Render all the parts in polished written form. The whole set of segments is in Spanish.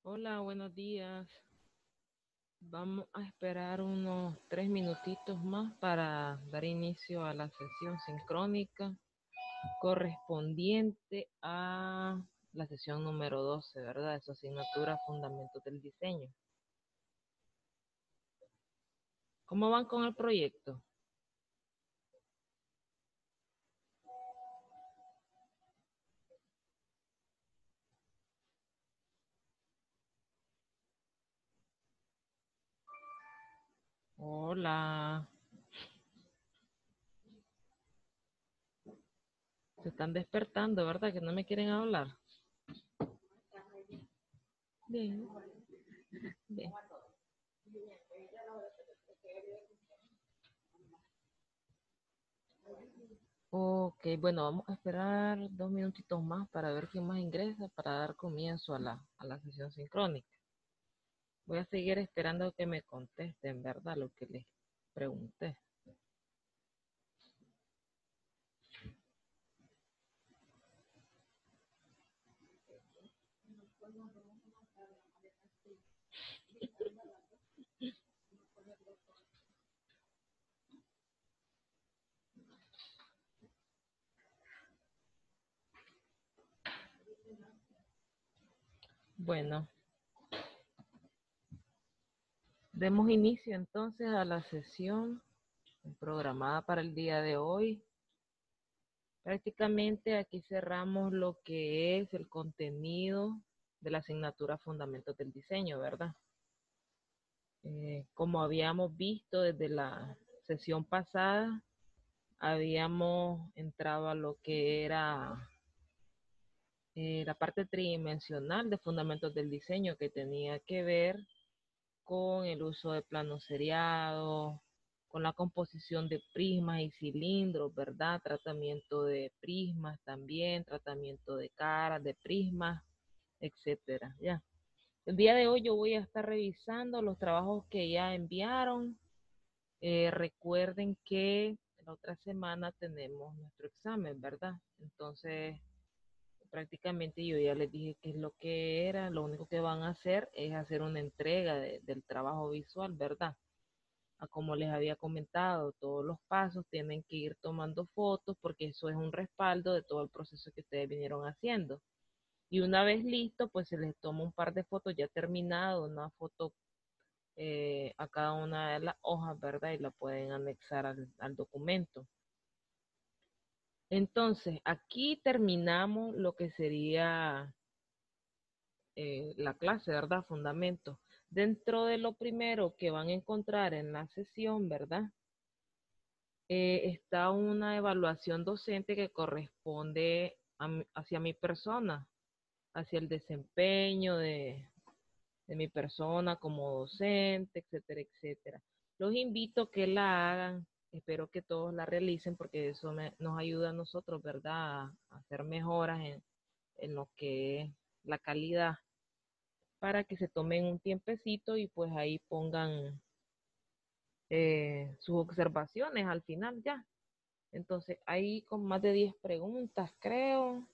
Hola, buenos días. Vamos a esperar unos 3 minutitos más para dar inicio a la sesión sincrónica correspondiente a la sesión número 12, ¿verdad? De su asignatura Fundamentos del Diseño. ¿Cómo van con el proyecto? Hola, se están despertando, ¿verdad? Que no me quieren hablar. Bien, bien. Ok, bueno, vamos a esperar 2 minutitos más para ver quién más ingresa para dar comienzo a la sesión sincrónica. Voy a seguir esperando que me contesten, ¿verdad? Lo que les pregunté. Bueno, demos inicio entonces a la sesión programada para el día de hoy. Prácticamente aquí cerramos lo que es el contenido de la asignatura Fundamentos del Diseño, ¿verdad? Como habíamos visto desde la sesión pasada, habíamos entrado a lo que era la parte tridimensional de Fundamentos del Diseño, que tenía que ver con el uso de planos seriados, con la composición de prismas y cilindros, ¿verdad? Tratamiento de prismas también, tratamiento de caras, de prismas, etcétera, ya. El día de hoy yo voy a estar revisando los trabajos que ya enviaron. Recuerden que la otra semana tenemos nuestro examen, ¿verdad? Entonces, prácticamente yo ya les dije qué es lo que era, lo único que van a hacer es hacer una entrega del trabajo visual, ¿verdad? A como les había comentado, todos los pasos tienen que ir tomando fotos porque eso es un respaldo de todo el proceso que ustedes vinieron haciendo. Y una vez listo, pues se les toma un par de fotos ya terminado, una foto a cada una de las hojas, ¿verdad? Y la pueden anexar al documento. Entonces, aquí terminamos lo que sería la clase, ¿verdad? Fundamentos. Dentro de lo primero que van a encontrar en la sesión, ¿verdad? Está una evaluación docente que corresponde hacia mi persona, hacia el desempeño de mi persona como docente, etcétera, etcétera. Los invito a que la hagan, espero que todos la realicen porque eso nos ayuda a nosotros, ¿verdad? A hacer mejoras en lo que es la calidad para que se tomen un tiempecito y pues ahí pongan sus observaciones al final ya. Entonces, ahí con más de 10 preguntas, creo,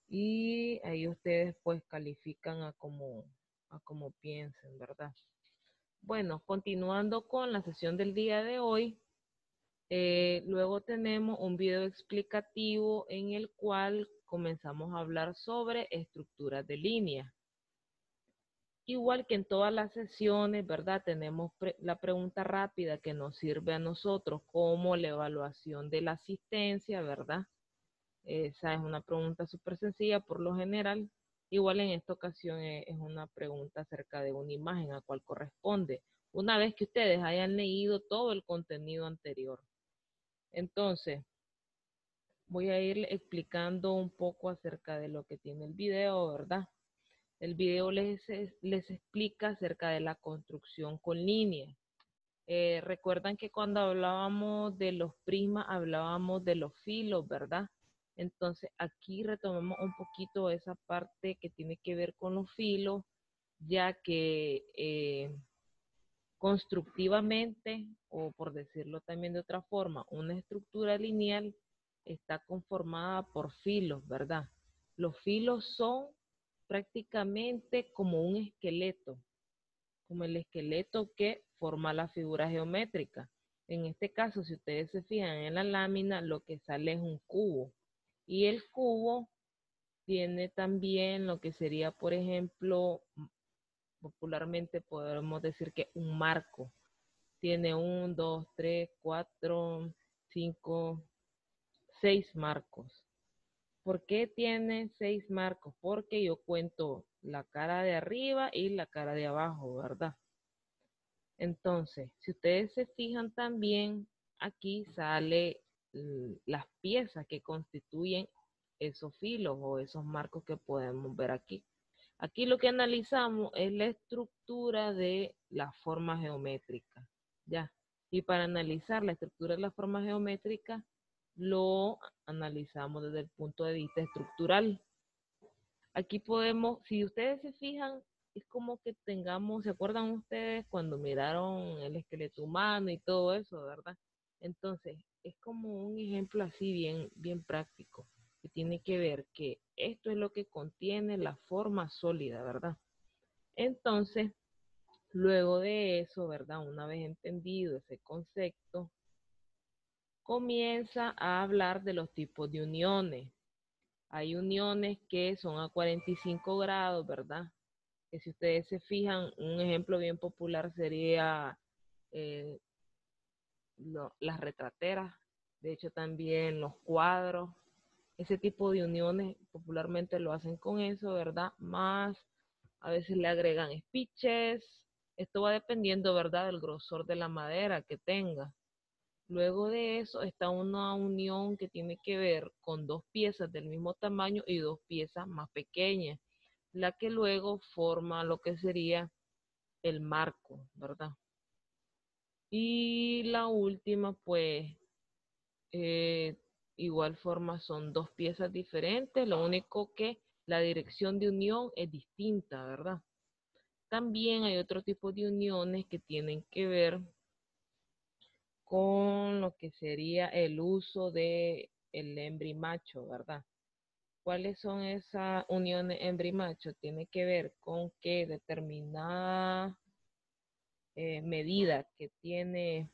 y ahí ustedes pues califican a como piensen, ¿verdad? Bueno, continuando con la sesión del día de hoy, luego tenemos un video explicativo en el cual comenzamos a hablar sobre estructuras de línea. Igual que en todas las sesiones, ¿verdad? Tenemos la pregunta rápida que nos sirve a nosotros como la evaluación de la asistencia, ¿verdad? Esa es una pregunta súper sencilla por lo general. Igual en esta ocasión es una pregunta acerca de una imagen a cual corresponde, una vez que ustedes hayan leído todo el contenido anterior. Entonces, voy a ir explicando un poco acerca de lo que tiene el video, ¿verdad? El video les explica acerca de la construcción con línea. Recuerdan que cuando hablábamos de los prismas, hablábamos de los filos, ¿verdad? Entonces aquí retomamos un poquito esa parte que tiene que ver con los filos, ya que constructivamente, o por decirlo también de otra forma, una estructura lineal está conformada por filos, ¿verdad? Los filos son prácticamente como un esqueleto, como el esqueleto que forma la figura geométrica. En este caso, si ustedes se fijan en la lámina, lo que sale es un cubo. Y el cubo tiene también lo que sería, por ejemplo, popularmente podemos decir que un marco. Tiene 1, 2, 3, 4, 5, 6 marcos. ¿Por qué tiene 6 marcos? Porque yo cuento la cara de arriba y la cara de abajo, ¿verdad? Entonces, si ustedes se fijan también, aquí sale las piezas que constituyen esos filos o esos marcos que podemos ver aquí. Aquí lo que analizamos es la estructura de la forma geométrica, ¿ya? Y para analizar la estructura de la forma geométrica, lo analizamos desde el punto de vista estructural. Aquí podemos, si ustedes se fijan, es como que tengamos, ¿se acuerdan ustedes cuando miraron el esqueleto humano y todo eso, verdad? Entonces, es como un ejemplo así bien práctico, que tiene que ver que esto es lo que contiene la forma sólida, ¿verdad? Entonces, luego de eso, ¿verdad? Una vez entendido ese concepto, comienza a hablar de los tipos de uniones. Hay uniones que son a 45 grados, ¿verdad? Que si ustedes se fijan, un ejemplo bien popular sería eh, las retrateras, de hecho también los cuadros, ese tipo de uniones popularmente lo hacen con eso, ¿verdad? Más a veces le agregan espiches, esto va dependiendo, ¿verdad?, del grosor de la madera que tenga. Luego de eso está una unión que tiene que ver con dos piezas del mismo tamaño y dos piezas más pequeñas, la que luego forma lo que sería el marco, ¿verdad? Y la última, pues, eh, igual forma son dos piezas diferentes, lo único que la dirección de unión es distinta, ¿verdad? También hay otro tipo de uniones que tienen que ver con lo que sería el uso de el hembra y macho, ¿verdad? ¿Cuáles son esas uniones hembra y macho? Tiene que ver con que determinada medida que tiene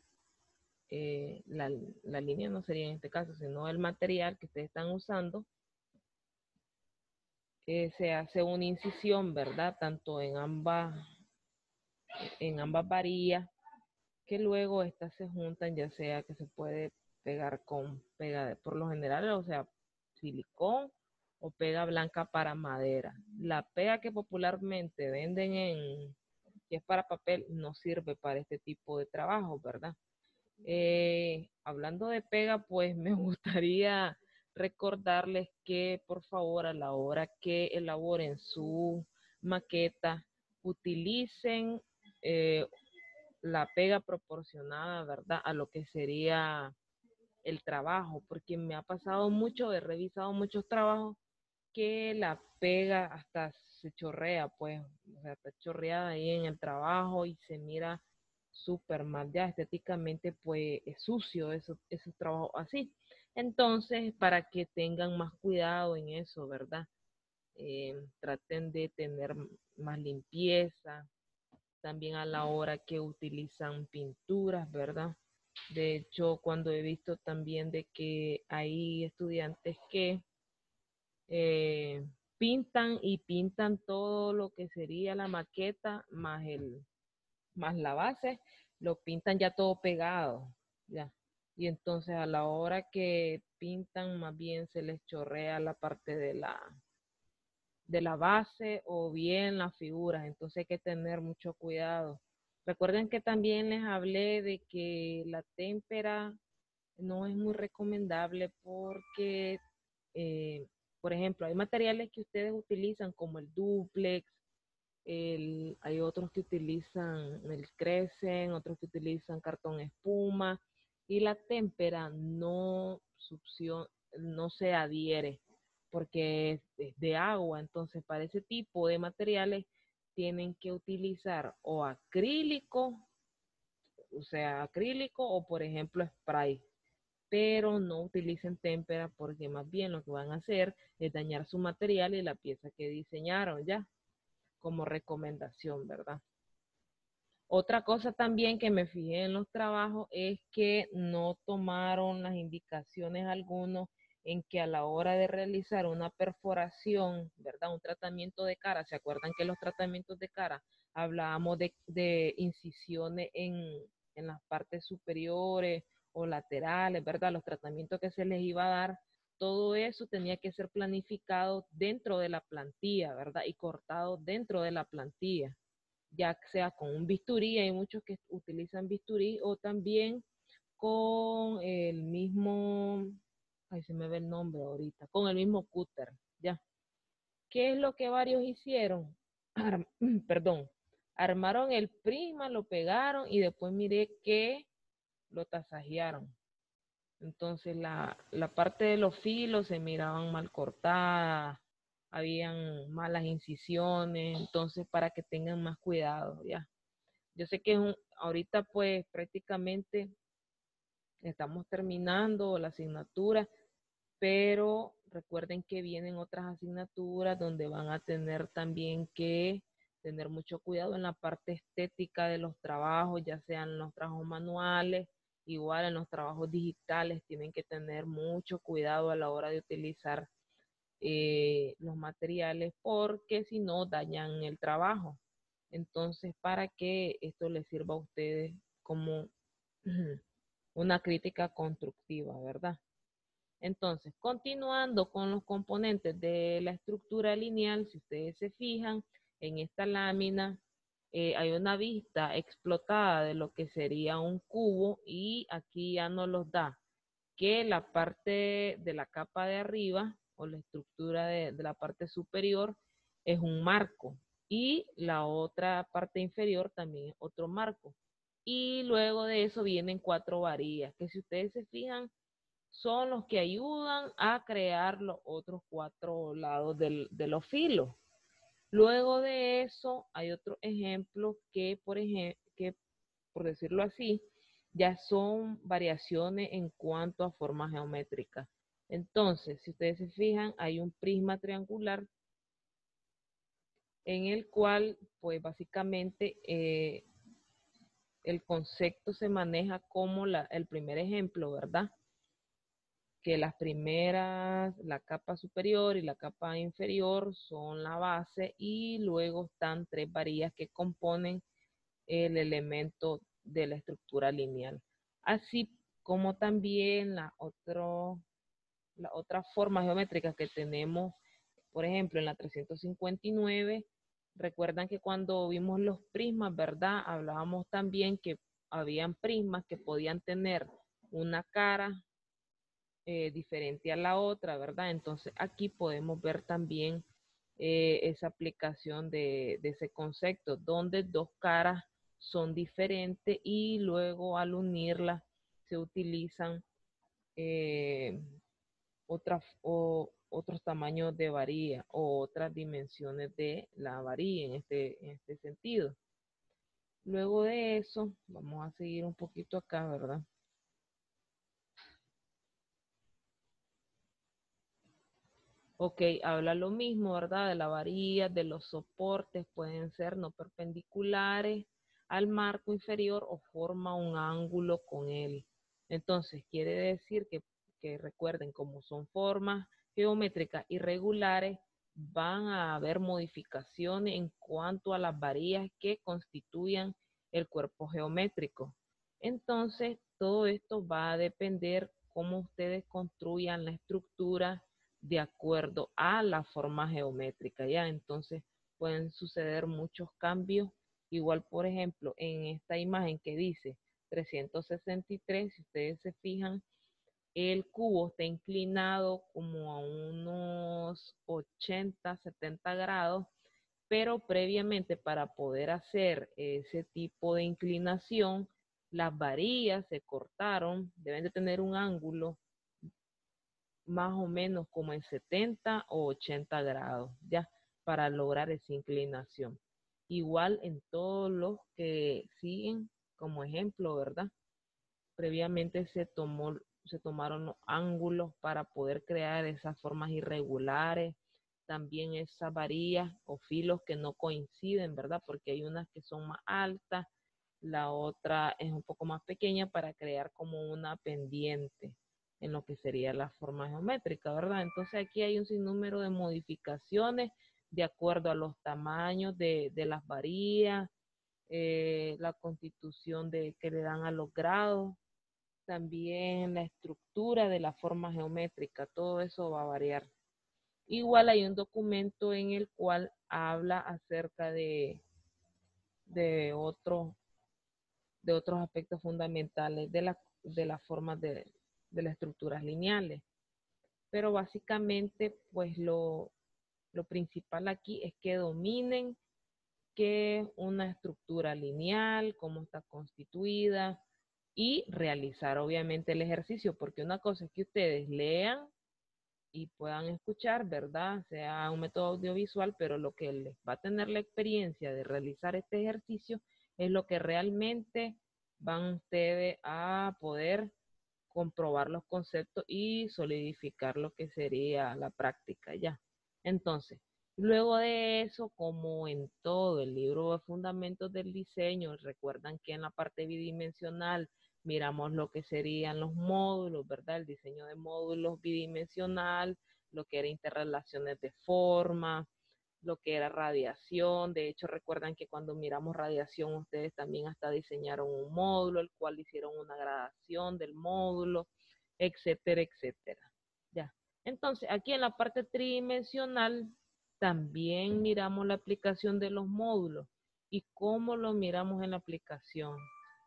la línea, no sería en este caso, sino el material que ustedes están usando, se hace una incisión, ¿verdad? Tanto en ambas varillas, que luego estas se juntan, ya sea que se puede pegar con pega, por lo general, o sea, silicón o pega blanca para madera. La pega que popularmente venden que es para papel, no sirve para este tipo de trabajo, ¿verdad? Hablando de pega, pues me gustaría recordarles que por favor a la hora que elaboren su maqueta, utilicen eh, la pega proporcionada, ¿verdad? A lo que sería el trabajo, porque me ha pasado mucho, he revisado muchos trabajos que la pega hasta se chorrea, pues, o sea, está chorreada ahí en el trabajo y se mira súper mal, ya estéticamente, pues, es sucio esos trabajos así. Entonces, para que tengan más cuidado en eso, ¿verdad? Traten de tener más limpieza, también a la hora que utilizan pinturas, ¿verdad? De hecho, cuando he visto también de que hay estudiantes que eh, pintan y pintan todo lo que sería la maqueta más la base, lo pintan ya todo pegado, ya. Y entonces a la hora que pintan, más bien se les chorrea la parte de la base o bien las figuras, entonces hay que tener mucho cuidado. Recuerden que también les hablé de que la témpera no es muy recomendable porque, por ejemplo, hay materiales que ustedes utilizan como el dúplex, hay otros que utilizan el crecen, otros que utilizan cartón espuma y la témpera no se adhiere porque es de agua, entonces para ese tipo de materiales tienen que utilizar o acrílico, o sea, acrílico o por ejemplo spray pero no utilicen témpera porque más bien lo que van a hacer es dañar su material y la pieza que diseñaron ya, como recomendación, ¿verdad? Otra cosa también que me fijé en los trabajos es que no tomaron las indicaciones algunos en que a la hora de realizar una perforación, ¿verdad? Un tratamiento de cara, ¿se acuerdan que los tratamientos de cara hablábamos de incisiones en las partes superiores o laterales, ¿verdad? Los tratamientos que se les iba a dar, todo eso tenía que ser planificado dentro de la plantilla, ¿verdad? Y cortado dentro de la plantilla, ya sea con un bisturí, hay muchos que utilizan bisturí, o también con el mismo, ay, se me ve el nombre ahorita, con el mismo cúter, ya. ¿Qué es lo que varios hicieron? Perdón, armaron el prisma, lo pegaron y después miré que lo tasajearon. Entonces la parte de los filos se miraban mal cortadas, habían malas incisiones, entonces para que tengan más cuidado, ya. Yo sé que ahorita pues prácticamente estamos terminando la asignatura, pero recuerden que vienen otras asignaturas donde van a tener también que tener mucho cuidado en la parte estética de los trabajos, ya sean los trabajos manuales, igual en los trabajos digitales, tienen que tener mucho cuidado a la hora de utilizar los materiales porque si no dañan el trabajo. Entonces, para que esto les sirva a ustedes como una crítica constructiva, ¿verdad? Entonces, continuando con los componentes de la estructura lineal, si ustedes se fijan, en esta lámina hay una vista explotada de lo que sería un cubo y aquí ya nos los da que la parte de la capa de arriba o la estructura de la parte superior es un marco y la otra parte inferior también es otro marco. Y luego de eso vienen 4 varillas, que si ustedes se fijan, son los que ayudan a crear los otros 4 lados de los filos. Luego de eso hay otro ejemplo que, por decirlo así, ya son variaciones en cuanto a formas geométricas. Entonces, si ustedes se fijan, hay un prisma triangular en el cual, pues básicamente, el concepto se maneja como el primer ejemplo, ¿verdad? Que las primeras, la capa superior y la capa inferior son la base y luego están 3 varillas que componen el elemento de la estructura lineal. Así como también la otra forma geométrica que tenemos, por ejemplo, en la 359, recuerdan que cuando vimos los prismas, ¿verdad? Hablábamos también que habían prismas que podían tener una cara diferente a la otra, ¿verdad? Entonces aquí podemos ver también esa aplicación de ese concepto, donde 2 caras son diferentes y luego al unirlas se utilizan eh, otros tamaños de varilla o otras dimensiones de la varilla en este sentido. Luego de eso, vamos a seguir un poquito acá, ¿verdad? Ok, habla lo mismo, ¿verdad? De la varilla, de los soportes, pueden ser no perpendiculares al marco inferior o forma un ángulo con él. Entonces, quiere decir que recuerden, como son formas geométricas irregulares, van a haber modificaciones en cuanto a las varillas que constituyan el cuerpo geométrico. Entonces, todo esto va a depender cómo ustedes construyan la estructura de acuerdo a la forma geométrica, ¿ya? Entonces pueden suceder muchos cambios. Igual, por ejemplo, en esta imagen que dice 363, si ustedes se fijan, el cubo está inclinado como a unos 80, 70 grados, pero previamente para poder hacer ese tipo de inclinación, las varillas se cortaron, deben de tener un ángulo más o menos como en 70 o 80 grados, ya, para lograr esa inclinación. Igual en todos los que siguen como ejemplo, ¿verdad? Previamente se tomó se tomaron los ángulos para poder crear esas formas irregulares, también esas varillas o filos que no coinciden, ¿verdad? Porque hay unas que son más altas, la otra es un poco más pequeña para crear como una pendiente en lo que sería la forma geométrica, ¿verdad? Entonces aquí hay un sinnúmero de modificaciones de acuerdo a los tamaños de las varillas, la constitución que le dan a los grados, también la estructura de la forma geométrica, todo eso va a variar. Igual hay un documento en el cual habla acerca de, otro, de otros aspectos fundamentales de las formas de las estructuras lineales. Pero básicamente, pues lo principal aquí es que dominen qué es una estructura lineal, cómo está constituida y realizar obviamente el ejercicio, porque una cosa es que ustedes lean y puedan escuchar, ¿verdad? Sea un método audiovisual, pero lo que les va a tener la experiencia de realizar este ejercicio es lo que realmente van ustedes a poder comprobar los conceptos y solidificar lo que sería la práctica ya. Entonces, luego de eso, como en todo el libro de fundamentos del diseño, recuerdan que en la parte bidimensional miramos lo que serían los módulos, ¿verdad? El diseño de módulos bidimensional, lo que era interrelaciones de forma, lo que era radiación. De hecho, recuerdan que cuando miramos radiación, ustedes también hasta diseñaron un módulo, el cual hicieron una gradación del módulo, etcétera, etcétera. Ya. Entonces, aquí en la parte tridimensional, también miramos la aplicación de los módulos y cómo lo miramos en la aplicación,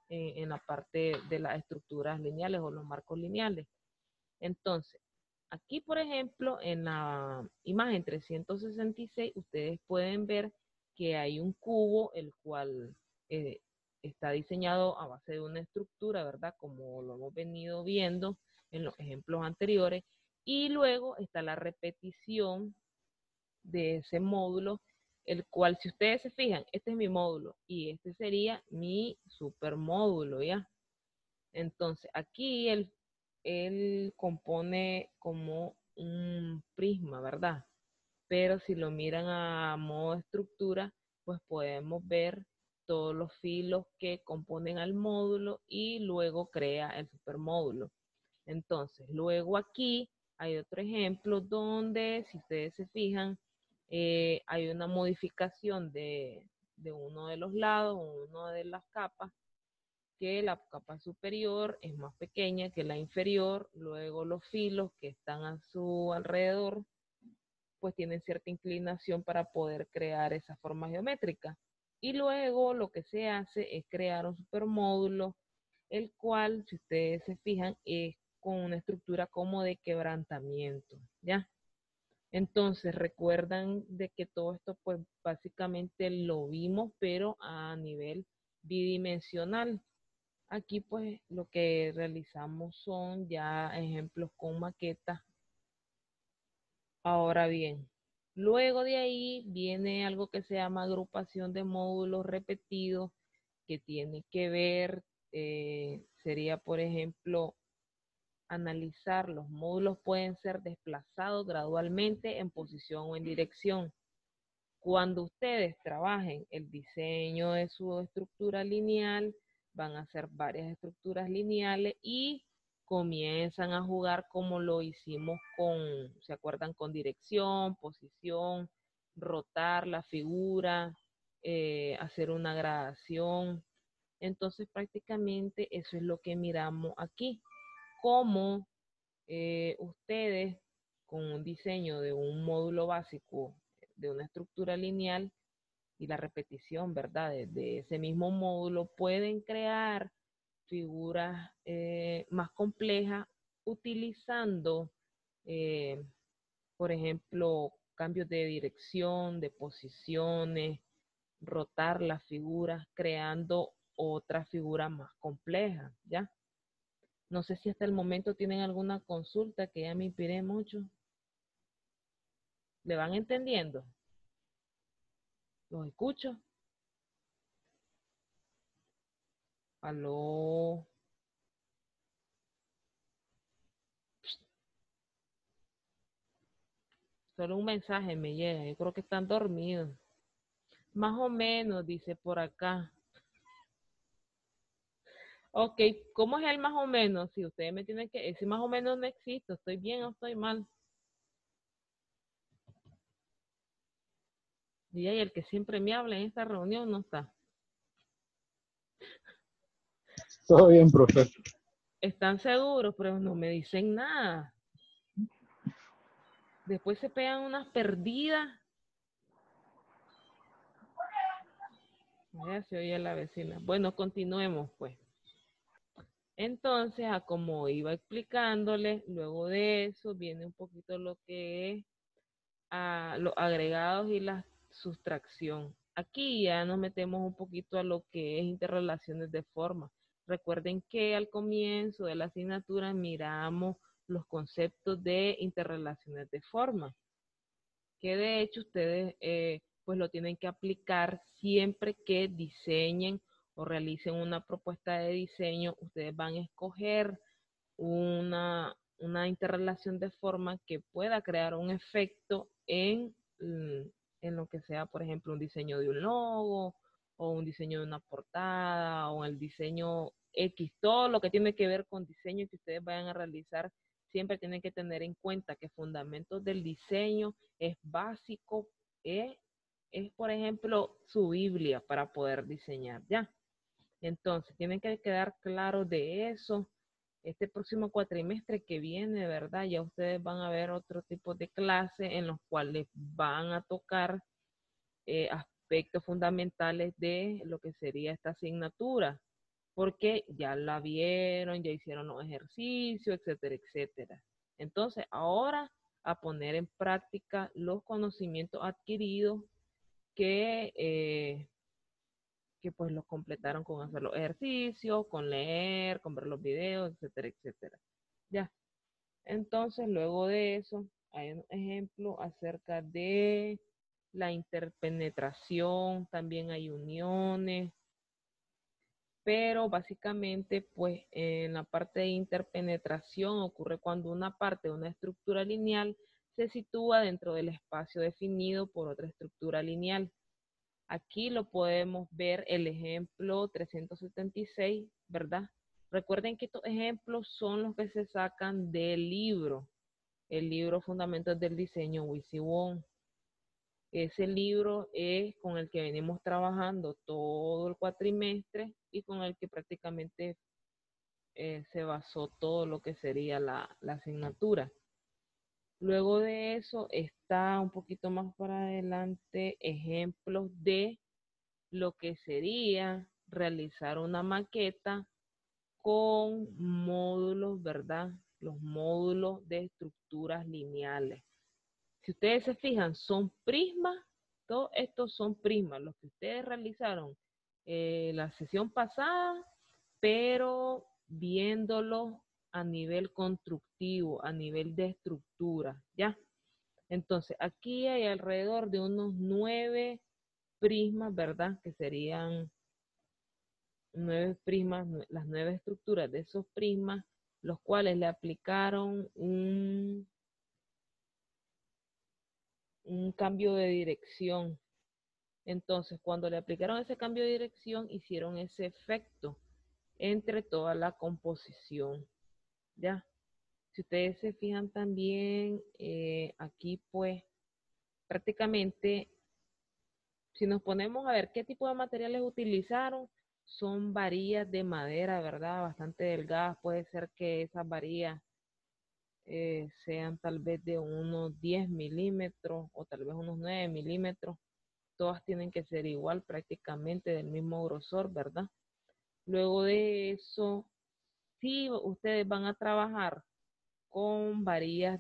en la parte de las estructuras lineales o los marcos lineales. Entonces, aquí, por ejemplo, en la imagen 366, ustedes pueden ver que hay un cubo, el cual está diseñado a base de una estructura, ¿verdad? Como lo hemos venido viendo en los ejemplos anteriores. Y luego está la repetición de ese módulo, el cual, si ustedes se fijan, este es mi módulo y este sería mi supermódulo, ¿ya? Entonces, aquí él compone como un prisma, ¿verdad? Pero si lo miran a modo de estructura, pues podemos ver todos los filos que componen al módulo y luego crea el supermódulo. Entonces, luego aquí hay otro ejemplo donde, si ustedes se fijan, hay una modificación de uno de los lados, uno de las capas, que la capa superior es más pequeña que la inferior, luego los filos que están a su alrededor pues tienen cierta inclinación para poder crear esa forma geométrica. Y luego lo que se hace es crear un supermódulo, el cual, si ustedes se fijan, es con una estructura como de quebrantamiento, ¿ya? Entonces, recuerdan de que todo esto, pues básicamente lo vimos, pero a nivel bidimensional. Aquí pues lo que realizamos son ya ejemplos con maquetas. Ahora bien, luego de ahí viene algo que se llama agrupación de módulos repetidos, que tiene que ver, sería por ejemplo, analizar los módulos pueden ser desplazados gradualmente en posición o en dirección. Cuando ustedes trabajen el diseño de su estructura lineal, van a hacer varias estructuras lineales y comienzan a jugar como lo hicimos ¿se acuerdan? Con dirección, posición, rotar la figura, hacer una gradación. Entonces prácticamente eso es lo que miramos aquí. Cómo ustedes con un diseño de un módulo básico de una estructura lineal y la repetición, ¿verdad? De ese mismo módulo pueden crear figuras más complejas utilizando, eh, por ejemplo, cambios de dirección, de posiciones, rotar las figuras, creando otra figura más compleja, ¿ya? No sé si hasta el momento tienen alguna consulta que ya me inspiré mucho. ¿Le van entendiendo? ¿Los escucho? Aló. Solo un mensaje me llega. Yo creo que están dormidos. Más o menos, dice por acá. Ok, ¿cómo es el más o menos? Si ustedes me tienen que... Ese más o menos no existe. ¿Estoy bien o estoy mal? Y el que siempre me habla en esta reunión no está. Todo bien, profe. Están seguros, pero no me dicen nada. Después se pegan unas perdidas. Ya se oye la vecina. Bueno, continuemos pues. Entonces, a como iba explicándole, luego de eso viene un poquito lo que es los agregados y la sustracción. Aquí ya nos metemos un poquito a lo que es interrelaciones de forma. Recuerden que al comienzo de la asignatura miramos los conceptos de interrelaciones de forma, que de hecho ustedes pues lo tienen que aplicar siempre que diseñen o realicen una propuesta de diseño. Ustedes van a escoger una interrelación de forma que pueda crear un efecto en lo que sea, por ejemplo, un diseño de un logo o un diseño de una portada o el diseño X, todo lo que tiene que ver con diseño que ustedes vayan a realizar, siempre tienen que tener en cuenta que fundamentos del diseño es básico, es por ejemplo su Biblia para poder diseñar, ¿ya? Entonces, tienen que quedar claros de eso. Este próximo cuatrimestre que viene, ¿verdad? Ya ustedes van a ver otro tipo de clases en los cuales van a tocar aspectos fundamentales de lo que sería esta asignatura, porque ya la vieron, ya hicieron los ejercicios, etcétera, etcétera. Entonces, ahora a poner en práctica los conocimientos adquiridos que pues los completaron con hacer los ejercicios, con leer, con ver los videos, etcétera, etcétera. Ya. Entonces, luego de eso, hay un ejemplo acerca de la interpenetración, también hay uniones, pero básicamente, pues en la parte de interpenetración ocurre cuando una parte de una estructura lineal se sitúa dentro del espacio definido por otra estructura lineal. Aquí lo podemos ver el ejemplo 376, ¿verdad? Recuerden que estos ejemplos son los que se sacan del libro, el libro Fundamentos del Diseño, Wisi Wong. Ese libro es con el que venimos trabajando todo el cuatrimestre y con el que prácticamente se basó todo lo que sería la asignatura. Luego de eso está un poquito más para adelante ejemplos de lo que sería realizar una maqueta con módulos, ¿verdad? Los módulos de estructuras lineales. Si ustedes se fijan, son prismas, todos estos son prismas, los que ustedes realizaron la sesión pasada, pero viéndolo a nivel constructivo, a nivel de estructura, ¿ya? Entonces, aquí hay alrededor de unos 9 prismas, ¿verdad? Que serían 9 prismas, las 9 estructuras de esos prismas, los cuales le aplicaron un cambio de dirección. Entonces, cuando le aplicaron ese cambio de dirección, hicieron ese efecto entre toda la composición. ¿Ya? Si ustedes se fijan también, aquí pues prácticamente, si nos ponemos a ver qué tipo de materiales utilizaron, son varillas de madera, ¿verdad? Bastante delgadas. Puede ser que esas varillas sean tal vez de unos 10 milímetros o tal vez unos 9 milímetros. Todas tienen que ser igual, prácticamente del mismo grosor, ¿verdad? Luego de eso, si ustedes van a trabajar con varillas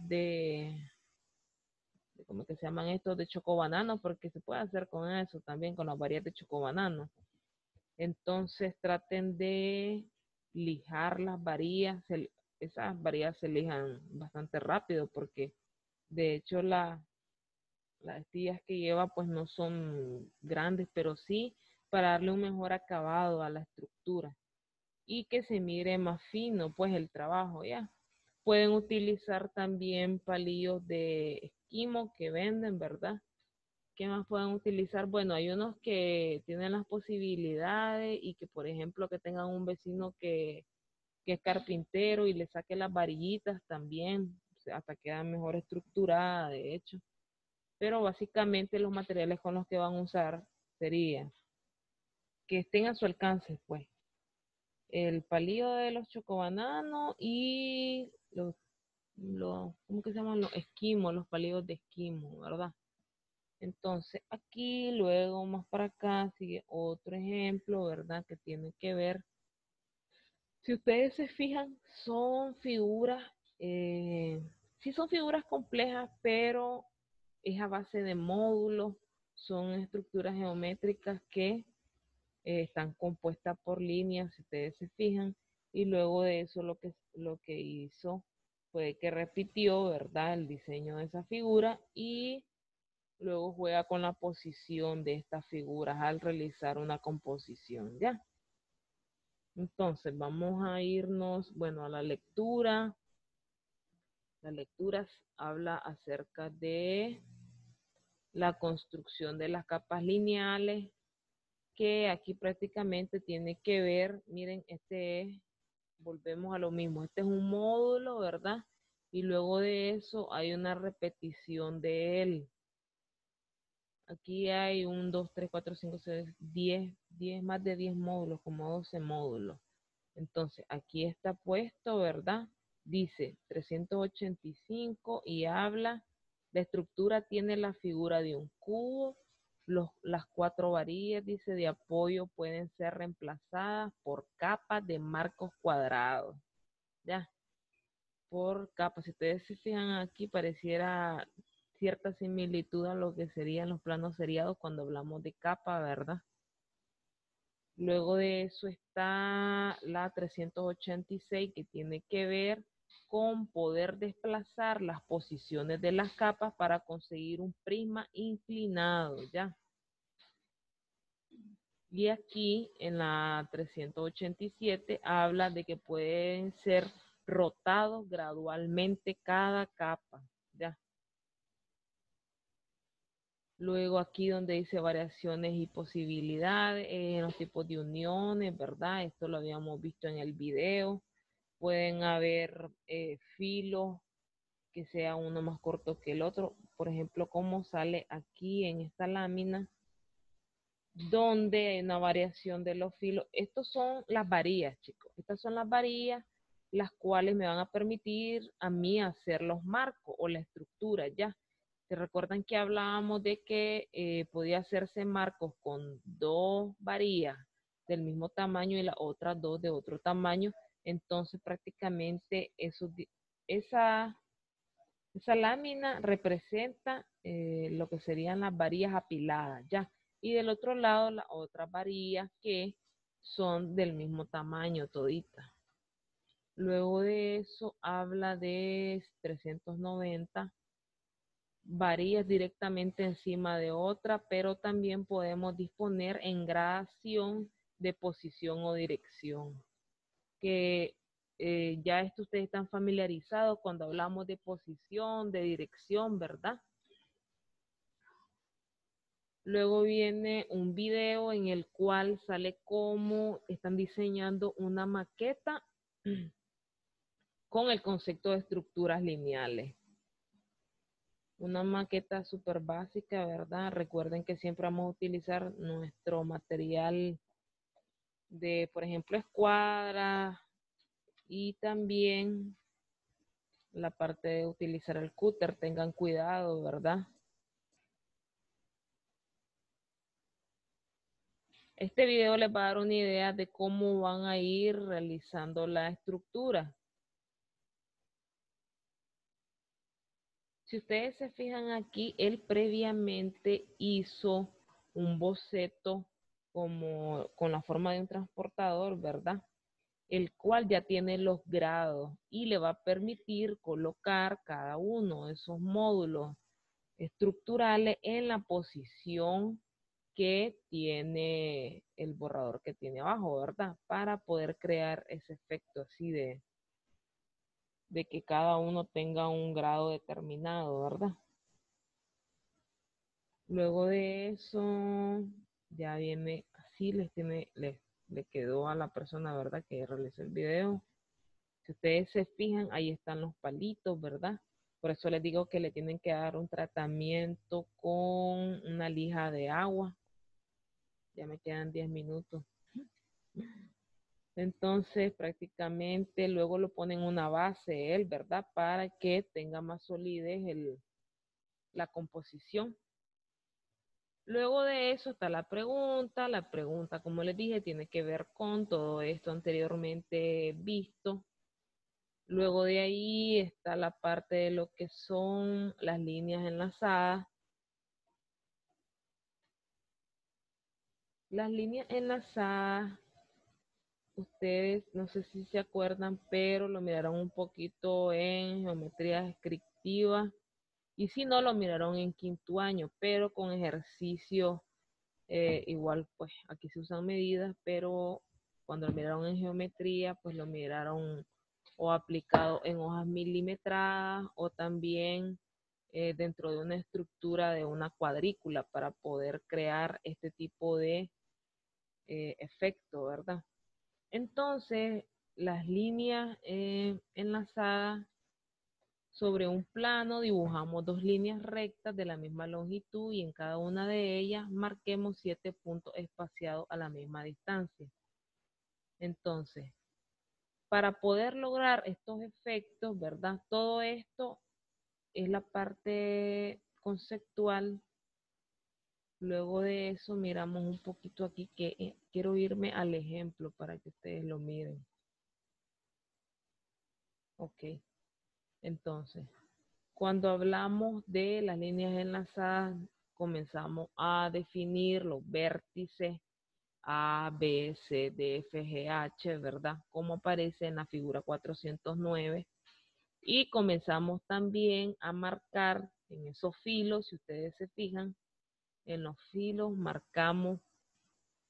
¿cómo que se llaman estos? De chocobanano, porque se puede hacer con eso también, con las varillas de chocobanano. Entonces traten de lijar las varillas, esas varillas se lijan bastante rápido porque de hecho las estillas que lleva pues no son grandes, pero sí para darle un mejor acabado a la estructura y que se mire más fino pues el trabajo, ¿ya? Pueden utilizar también palillos de esquimo que venden, ¿verdad? ¿Qué más pueden utilizar? Bueno, hay unos que tienen las posibilidades y que, por ejemplo, que tengan un vecino que es carpintero y le saque las varillitas también, o sea, hasta queda mejor estructurada, de hecho. Pero básicamente los materiales con los que van a usar serían que estén a su alcance, pues. El palillo de los chocobananos y ¿cómo que se llaman? Los esquimos, los palillos de esquimo, ¿verdad? Entonces aquí, luego más para acá, sigue otro ejemplo, ¿verdad? Que tiene que ver. Si ustedes se fijan, son figuras, sí son figuras complejas, pero es a base de módulos, son estructuras geométricas que están compuestas por líneas, si ustedes se fijan, y luego de eso lo que hizo fue que repitió, ¿verdad? El diseño de esa figura y luego juega con la posición de estas figuras al realizar una composición, ¿ya? Entonces vamos a irnos, bueno, a la lectura. La lectura habla acerca de la construcción de las capas lineales, que aquí prácticamente tiene que ver, miren, volvemos a lo mismo, este es un módulo, ¿verdad? Y luego de eso hay una repetición de él. Aquí hay 1, 2, 3, 4, 5, 6, 10, más de 10 módulos, como 12 módulos. Entonces, aquí está puesto, ¿verdad? Dice 385 y habla, la estructura tiene la figura de un cubo, las 4 varillas, dice, de apoyo pueden ser reemplazadas por capas de marcos cuadrados, ¿ya? Por capas. Si ustedes se fijan aquí, pareciera cierta similitud a lo que serían los planos seriados cuando hablamos de capa, ¿verdad? Luego de eso está la 386 que tiene que ver con poder desplazar las posiciones de las capas para conseguir un prisma inclinado, ¿ya? Y aquí en la 387 habla de que pueden ser rotados gradualmente cada capa, ¿ya? Luego aquí donde dice variaciones y posibilidades, los tipos de uniones, ¿verdad? Esto lo habíamos visto en el video. Pueden haber filos que sea uno más corto que el otro. Por ejemplo, como sale aquí en esta lámina, donde hay una variación de los filos. Estos son las varillas, chicos. Estas son las varillas las cuales me van a permitir a mí hacer los marcos o la estructura, ¿ya? ¿Se recuerdan que hablábamos de que podía hacerse marcos con 2 varillas del mismo tamaño y las otras 2 de otro tamaño? Entonces prácticamente esa, esa lámina representa lo que serían las varillas apiladas, ¿ya? Y del otro lado las otras varillas que son del mismo tamaño toditas. Luego de eso habla de 390 varillas directamente encima de otra, pero también podemos disponer en gradación de posición o dirección. Que ya esto ustedes están familiarizados cuando hablamos de posición, de dirección, ¿verdad? Luego viene un video en el cual sale cómo están diseñando una maqueta con el concepto de estructuras lineales. Una maqueta súper básica, ¿verdad? Recuerden que siempre vamos a utilizar nuestro material de, por ejemplo, escuadra y también la parte de utilizar el cúter. Tengan cuidado, ¿verdad? Este video les va a dar una idea de cómo van a ir realizando la estructura. Si ustedes se fijan aquí, él previamente hizo un boceto como con la forma de un transportador, ¿verdad? El cual ya tiene los grados y le va a permitir colocar cada uno de esos módulos estructurales en la posición que tiene el borrador que tiene abajo, ¿verdad? Para poder crear ese efecto así de que cada uno tenga un grado determinado, ¿verdad? Luego de eso, ya viene así, le quedó a la persona, ¿verdad? Que realizó el video. Si ustedes se fijan, ahí están los palitos, ¿verdad? Por eso les digo que le tienen que dar un tratamiento con una lija de agua. Ya me quedan 10 minutos. Entonces, prácticamente luego lo ponen una base él, ¿verdad? Para que tenga más solidez la composición. Luego de eso está la pregunta. La pregunta, como les dije, tiene que ver con todo esto anteriormente visto. Luego de ahí está la parte de lo que son las líneas enlazadas. Las líneas enlazadas, ustedes no sé si se acuerdan, pero lo miraron un poquito en geometría descriptiva. Y si no, lo miraron en quinto año, pero con ejercicios. Igual, pues aquí se usan medidas, pero cuando lo miraron en geometría, pues lo miraron o aplicado en hojas milimetradas o también dentro de una estructura de una cuadrícula para poder crear este tipo de efecto, ¿verdad? Entonces, las líneas enlazadas sobre un plano dibujamos dos líneas rectas de la misma longitud y en cada una de ellas marquemos 7 puntos espaciados a la misma distancia. Entonces, para poder lograr estos efectos, ¿verdad? Todo esto es la parte conceptual. Luego de eso miramos un poquito aquí que quiero irme al ejemplo para que ustedes lo miren. Ok, entonces. Cuando hablamos de las líneas enlazadas, comenzamos a definir los vértices A, B, C, D, F, G, H, ¿verdad? Como aparece en la figura 409. Y comenzamos también a marcar en esos filos, si ustedes se fijan, en los filos marcamos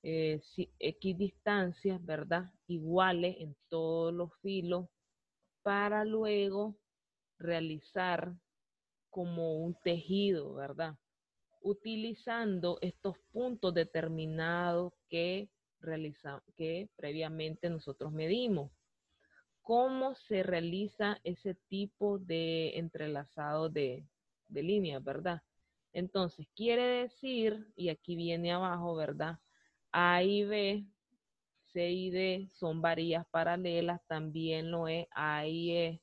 X distancias, ¿verdad? Iguales en todos los filos para luego realizar como un tejido, ¿verdad? Utilizando estos puntos determinados que previamente nosotros medimos. ¿Cómo se realiza ese tipo de entrelazado de líneas, verdad? Entonces, quiere decir, y aquí viene abajo, ¿verdad? A y B, C y D son varillas paralelas, también lo es A y E,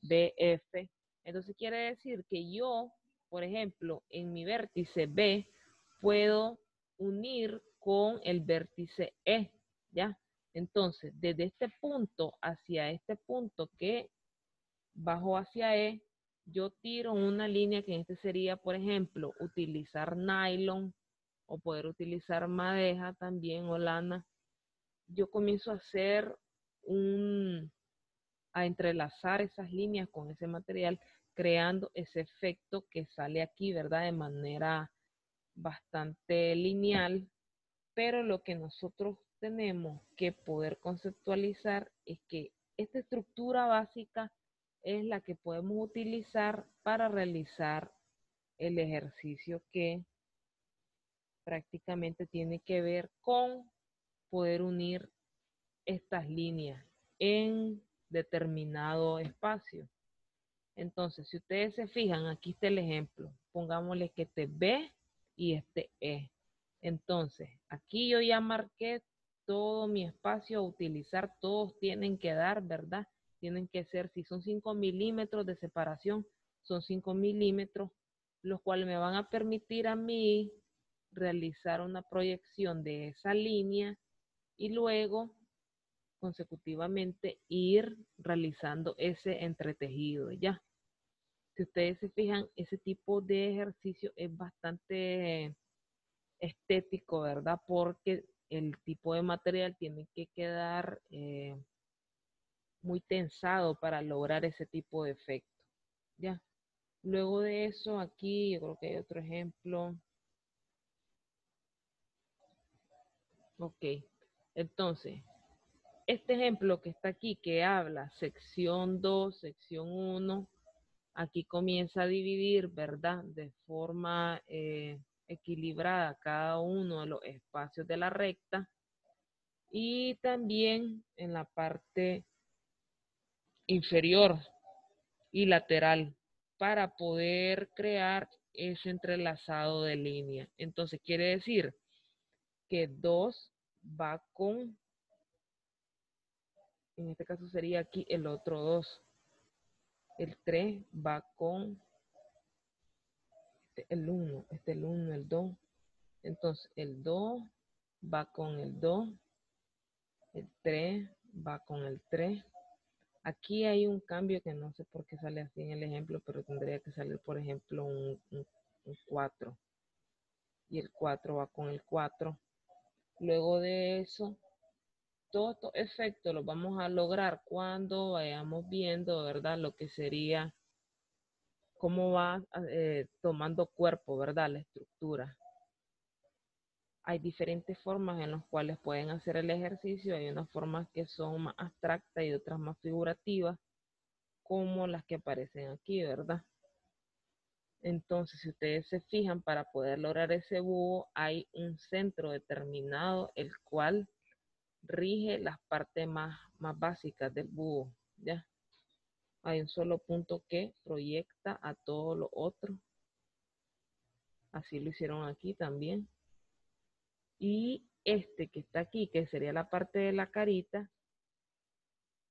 B, F. Entonces quiere decir que yo, por ejemplo, en mi vértice B, puedo unir con el vértice E, ¿ya? Entonces, desde este punto hacia este punto que bajo hacia E, yo tiro una línea que en este sería, por ejemplo, utilizar nylon o poder utilizar madeja también o lana. Yo comienzo a hacer a entrelazar esas líneas con ese material, creando ese efecto que sale aquí, ¿verdad? De manera bastante lineal, pero lo que nosotros tenemos que poder conceptualizar es que esta estructura básica es la que podemos utilizar para realizar el ejercicio que prácticamente tiene que ver con poder unir estas líneas en determinado espacio. Entonces, si ustedes se fijan, aquí está el ejemplo. Pongámosle que este B y este E. Entonces, aquí yo ya marqué todo mi espacio a utilizar. Todos tienen que dar, ¿verdad? Tienen que ser, si son 5 milímetros de separación, son 5 milímetros, los cuales me van a permitir a mí realizar una proyección de esa línea y luego consecutivamente ir realizando ese entretejido, ¿ya? Si ustedes se fijan, ese tipo de ejercicio es bastante estético, ¿verdad? Porque el tipo de material tiene que quedar muy tensado para lograr ese tipo de efecto, ¿ya? Luego de eso, aquí yo creo que hay otro ejemplo. Ok, entonces, este ejemplo que está aquí, que habla sección 2, sección 1, aquí comienza a dividir, ¿verdad? De forma equilibrada cada uno de los espacios de la recta y también en la parte inferior y lateral para poder crear ese entrelazado de línea. Entonces quiere decir que 2 va con, en este caso sería aquí el otro 2. El 3 va con el 1, el 1, el 2. Entonces el 2 va con el 2, el 3 va con el 3. Aquí hay un cambio que no sé por qué sale así en el ejemplo, pero tendría que salir, por ejemplo, un 4. Y el 4 va con el 4. Luego de eso, todos estos efectos los vamos a lograr cuando vayamos viendo, ¿verdad? Lo que sería, cómo va tomando cuerpo, ¿verdad? La estructura. Hay diferentes formas en las cuales pueden hacer el ejercicio. Hay unas formas que son más abstractas y otras más figurativas, como las que aparecen aquí, ¿verdad? Entonces, si ustedes se fijan, para poder lograr ese búho, hay un centro determinado, el cual rige las partes más básicas del búho, ¿ya? Hay un solo punto que proyecta a todo lo otro. Así lo hicieron aquí también. Y este que está aquí, que sería la parte de la carita,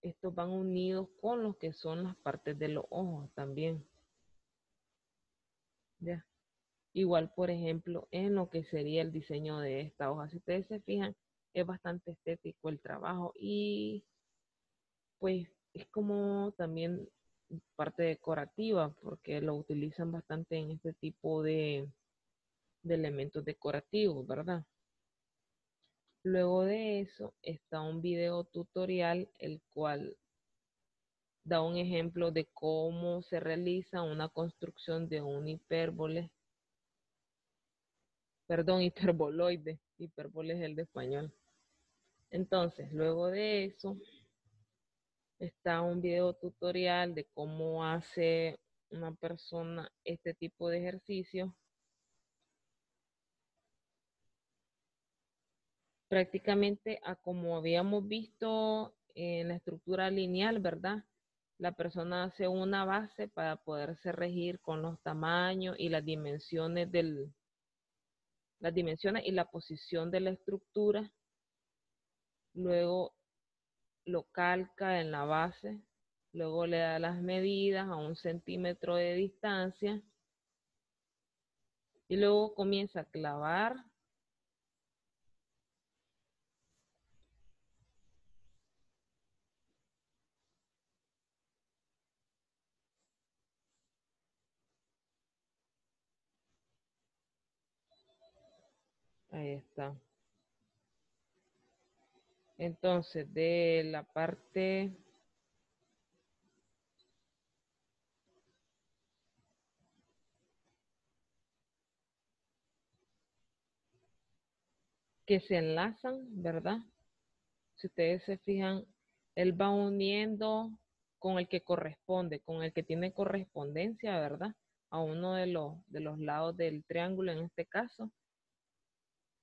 estos van unidos con los que son las partes de los ojos también. ¿Ya? Igual, por ejemplo, en lo que sería el diseño de esta hoja. Si ustedes se fijan, es bastante estético el trabajo y pues es como también parte decorativa porque lo utilizan bastante en este tipo de elementos decorativos, ¿verdad? Luego de eso está un video tutorial el cual da un ejemplo de cómo se realiza una construcción de un hipérbole, perdón, hiperboloide, hipérbole es el de español. Entonces, luego de eso está un video tutorial de cómo hace una persona este tipo de ejercicio. Prácticamente a como habíamos visto en la estructura lineal, ¿verdad? La persona hace una base para poderse regir con los tamaños y las dimensiones y la posición de la estructura. Luego lo calca en la base, luego le da las medidas a 1 centímetro de distancia y luego comienza a clavar. Ahí está. Entonces, de la parte que se enlazan, ¿verdad? Si ustedes se fijan, él va uniendo con el que corresponde, con el que tiene correspondencia, ¿verdad? A uno de los lados del triángulo en este caso.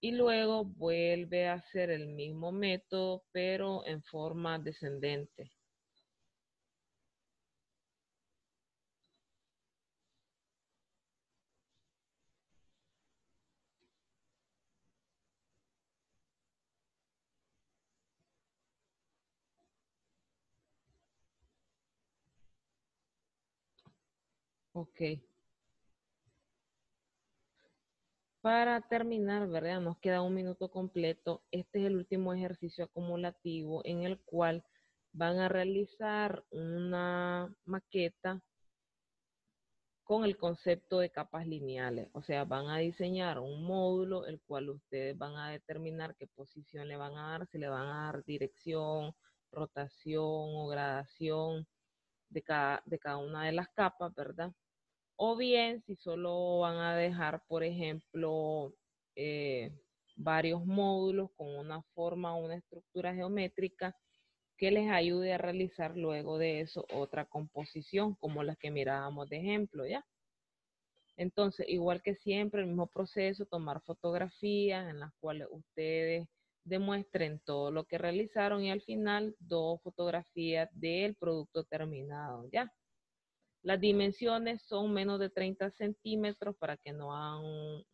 Y luego vuelve a hacer el mismo método, pero en forma descendente. Ok. Para terminar, ¿verdad? Nos queda 1 minuto completo. Este es el último ejercicio acumulativo en el cual van a realizar una maqueta con el concepto de capas lineales. O sea, van a diseñar un módulo el cual ustedes van a determinar qué posición le van a dar, si le van a dar dirección, rotación o gradación de cada una de las capas, ¿verdad? O bien si solo van a dejar, por ejemplo, varios módulos con una forma o una estructura geométrica, que les ayude a realizar luego de eso otra composición, como las que mirábamos de ejemplo, ¿ya? Entonces, igual que siempre, el mismo proceso, tomar fotografías en las cuales ustedes demuestren todo lo que realizaron y al final 2 fotografías del producto terminado, ¿ya? Las dimensiones son menos de 30 centímetros para que no hagan